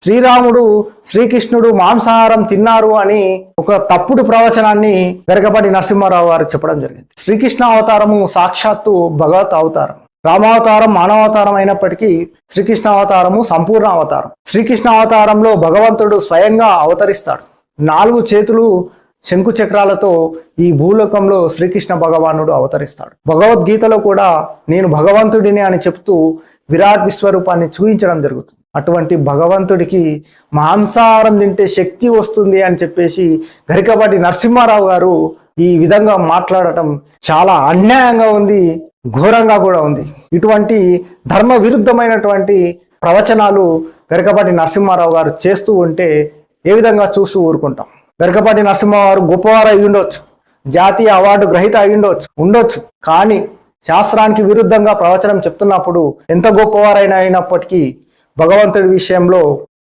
శ్రీరాముడు శ్రీకృష్ణుడు మాంసాహారం తిన్నారు అని ఒక తప్పుడు ప్రవచనాన్ని గరికపాటి నరసింహారావు గారు చెప్పడం జరిగింది. శ్రీకృష్ణ అవతారము సాక్షాత్తు భగవత్ అవతారం. రామావతారం మానవావతారం అయినప్పటికీ శ్రీకృష్ణ అవతారము సంపూర్ణ అవతారం. శ్రీకృష్ణ అవతారంలో భగవంతుడు స్వయంగా అవతరిస్తాడు. 4 చేతులు శంకు చక్రాలతో ఈ భూలోకంలో శ్రీకృష్ణ భగవానుడు అవతరిస్తాడు. భగవద్గీతలో కూడా నేను భగవంతుడిని అని చెప్తూ విరాట్ విశ్వరూపాన్ని చూపించడం జరుగుతుంది. అటువంటి భగవంతుడికి మాంసాహారం తింటే శక్తి వస్తుంది అని చెప్పేసి గరికపాటి నరసింహారావు గారు ఈ విధంగా మాట్లాడటం చాలా అన్యాయంగా ఉంది, ఘోరంగా కూడా ఉంది. ఇటువంటి ధర్మ విరుద్ధమైనటువంటి ప్రవచనాలు గరికపాటి నరసింహారావు గారు చేస్తూ ఉంటే ఏ విధంగా చూస్తూ ఊరుకుంటాం? గరికపాటి నరసింహారావు గారు గొప్పవారు అయి ఉండొచ్చు, జాతీయ అవార్డు గ్రహీత అయి ఉండొచ్చు, కానీ శాస్త్రానికి విరుద్ధంగా ప్రవచనం చెప్తున్నప్పుడు ఎంత గొప్పవారైనా అయినప్పటికీ భగవంతుడి విషయంలో